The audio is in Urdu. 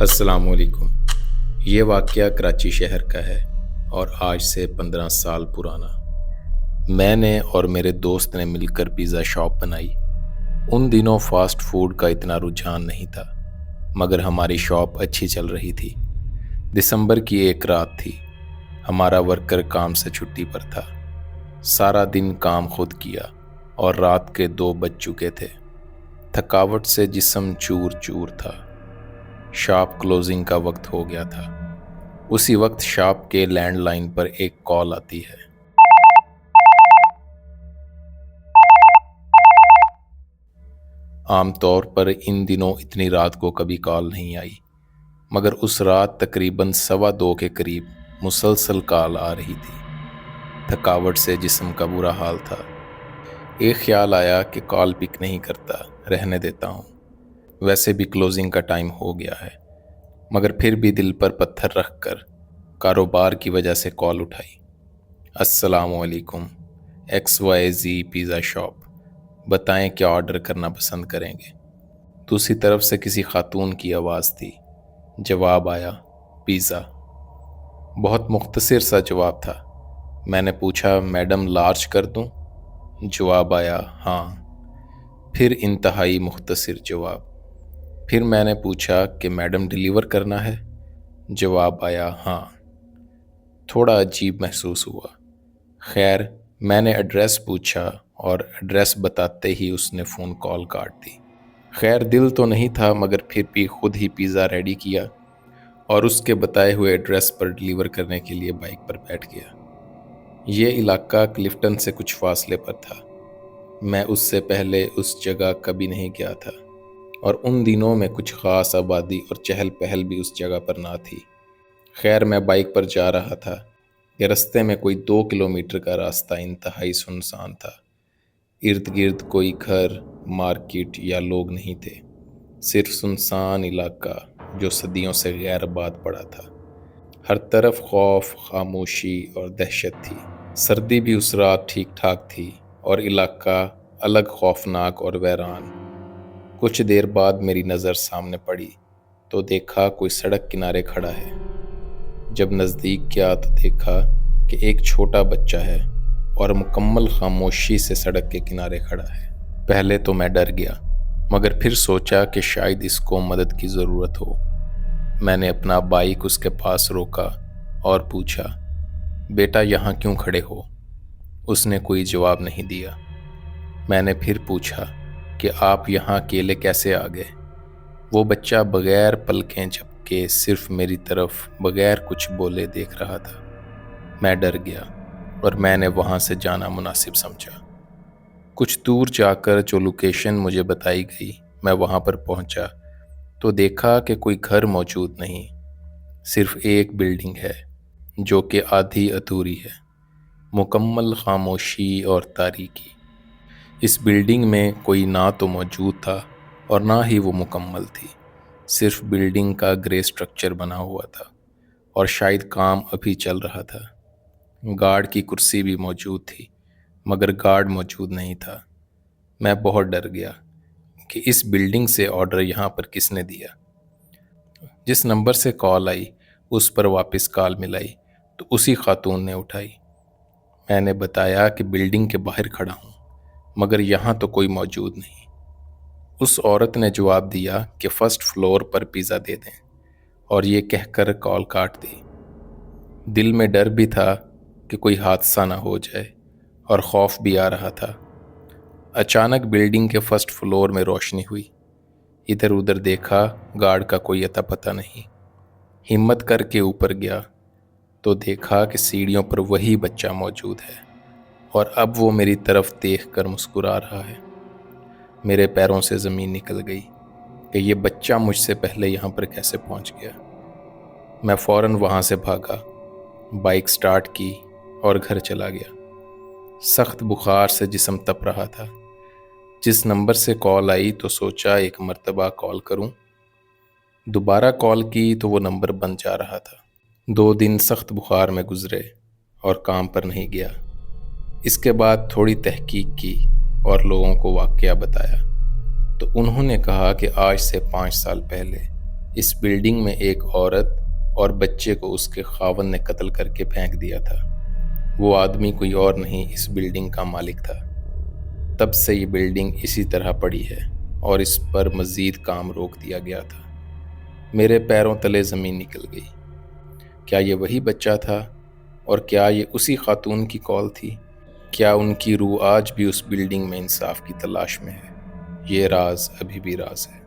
السلام علیکم۔ یہ واقعہ کراچی شہر کا ہے اور آج سے 15 سال پرانا۔ میں نے اور میرے دوست نے مل کر پیزا شاپ بنائی۔ ان دنوں فاسٹ فوڈ کا اتنا رجحان نہیں تھا، مگر ہماری شاپ اچھی چل رہی تھی۔ دسمبر کی ایک رات تھی۔ ہمارا ورکر کام سے چھٹی پر تھا۔ سارا دن کام خود کیا اور رات کے 2 بج چکے تھے۔ تھکاوٹ سے جسم چور چور تھا۔ شاپ کلوزنگ کا وقت ہو گیا تھا۔ اسی وقت شاپ کے لینڈ لائن پر ایک کال آتی ہے۔ عام طور پر ان دنوں اتنی رات کو کبھی کال نہیں آئی، مگر اس رات تقریباً 2:15 کے قریب مسلسل کال آ رہی تھی۔ تھکاوٹ سے جسم کا برا حال تھا۔ ایک خیال آیا کہ کال پک نہیں کرتا، رہنے دیتا ہوں، ویسے بھی کلوزنگ کا ٹائم ہو گیا ہے۔ مگر پھر بھی دل پر پتھر رکھ کر کاروبار کی وجہ سے کال اٹھائی۔ السلام علیکم، XYZ پیزا شاپ، بتائیں کیا آرڈر کرنا پسند کریں گے؟ دوسری طرف سے کسی خاتون کی آواز تھی۔ جواب آیا، پیزا۔ بہت مختصر سا جواب تھا۔ میں نے پوچھا، میڈم لارج کر دوں؟ جواب آیا، ہاں۔ پھر انتہائی مختصر جواب۔ پھر میں نے پوچھا کہ میڈم ڈیلیور کرنا ہے؟ جواب آیا، ہاں۔ تھوڑا عجیب محسوس ہوا۔ خیر، میں نے ایڈریس پوچھا اور ایڈریس بتاتے ہی اس نے فون کال کاٹ دی۔ خیر، دل تو نہیں تھا، مگر پھر بھی خود ہی پیزا ریڈی کیا اور اس کے بتائے ہوئے ایڈریس پر ڈیلیور کرنے کے لیے بائک پر بیٹھ گیا۔ یہ علاقہ کلفٹن سے کچھ فاصلے پر تھا۔ میں اس سے پہلے اس جگہ کبھی نہیں گیا تھا، اور ان دنوں میں کچھ خاص آبادی اور چہل پہل بھی اس جگہ پر نہ تھی۔ خیر، میں بائک پر جا رہا تھا کہ رستے میں کوئی 2 کلومیٹر کا راستہ انتہائی سنسان تھا۔ ارد گرد کوئی گھر، مارکیٹ یا لوگ نہیں تھے، صرف سنسان علاقہ جو صدیوں سے غیر آباد پڑا تھا۔ ہر طرف خوف، خاموشی اور دہشت تھی۔ سردی بھی اس رات ٹھیک ٹھاک تھی اور علاقہ الگ خوفناک اور ویران۔ کچھ دیر بعد میری نظر سامنے پڑی تو دیکھا کوئی سڑک کنارے کھڑا ہے۔ جب نزدیک گیا تو دیکھا کہ ایک چھوٹا بچہ ہے اور مکمل خاموشی سے سڑک کے کنارے کھڑا ہے۔ پہلے تو میں ڈر گیا، مگر پھر سوچا کہ شاید اس کو مدد کی ضرورت ہو۔ میں نے اپنا بائک اس کے پاس روکا اور پوچھا، بیٹا یہاں کیوں کھڑے ہو؟ اس نے کوئی جواب نہیں دیا۔ میں نے پھر پوچھا کہ آپ یہاں اکیلے کیسے آ گئے؟ وہ بچہ بغیر پلکیں جھپکے صرف میری طرف بغیر کچھ بولے دیکھ رہا تھا۔ میں ڈر گیا اور میں نے وہاں سے جانا مناسب سمجھا۔ کچھ دور جا کر جو لوکیشن مجھے بتائی گئی، میں وہاں پر پہنچا تو دیکھا کہ کوئی گھر موجود نہیں، صرف ایک بلڈنگ ہے جو کہ آدھی ادھوری ہے، مکمل خاموشی اور تاریکی۔ اس بلڈنگ میں کوئی نہ تو موجود تھا اور نہ ہی وہ مکمل تھی، صرف بلڈنگ کا گرے سٹرکچر بنا ہوا تھا اور شاید کام ابھی چل رہا تھا۔ گارڈ کی کرسی بھی موجود تھی، مگر گارڈ موجود نہیں تھا۔ میں بہت ڈر گیا کہ اس بلڈنگ سے آرڈر یہاں پر کس نے دیا۔ جس نمبر سے کال آئی اس پر واپس کال ملائی تو اسی خاتون نے اٹھائی۔ میں نے بتایا کہ بلڈنگ کے باہر کھڑا ہوں، مگر یہاں تو کوئی موجود نہیں۔ اس عورت نے جواب دیا کہ فرسٹ فلور پر پیزا دے دیں، اور یہ کہہ کر کال کاٹ دی۔ دل میں ڈر بھی تھا کہ کوئی حادثہ نہ ہو جائے، اور خوف بھی آ رہا تھا۔ اچانک بلڈنگ کے فرسٹ فلور میں روشنی ہوئی۔ ادھر ادھر دیکھا، گارڈ کا کوئی اتا پتہ نہیں۔ ہمت کر کے اوپر گیا تو دیکھا کہ سیڑھیوں پر وہی بچہ موجود ہے، اور اب وہ میری طرف دیکھ کر مسکرا رہا ہے۔ میرے پیروں سے زمین نکل گئی کہ یہ بچہ مجھ سے پہلے یہاں پر کیسے پہنچ گیا۔ میں فوراً وہاں سے بھاگا، بائک سٹارٹ کی اور گھر چلا گیا۔ سخت بخار سے جسم تپ رہا تھا۔ جس نمبر سے کال آئی تو سوچا ایک مرتبہ کال کروں۔ دوبارہ کال کی تو وہ نمبر بند جا رہا تھا۔ 2 دن سخت بخار میں گزرے اور کام پر نہیں گیا۔ اس کے بعد تھوڑی تحقیق کی اور لوگوں کو واقعہ بتایا تو انہوں نے کہا کہ آج سے 5 سال پہلے اس بلڈنگ میں ایک عورت اور بچے کو اس کے خاوند نے قتل کر کے پھینک دیا تھا۔ وہ آدمی کوئی اور نہیں، اس بلڈنگ کا مالک تھا۔ تب سے یہ بلڈنگ اسی طرح پڑی ہے اور اس پر مزید کام روک دیا گیا تھا۔ میرے پیروں تلے زمین نکل گئی۔ کیا یہ وہی بچہ تھا؟ اور کیا یہ اسی خاتون کی کال تھی؟ کیا ان کی روح آج بھی اس بلڈنگ میں انصاف کی تلاش میں ہے؟ یہ راز ابھی بھی راز ہے۔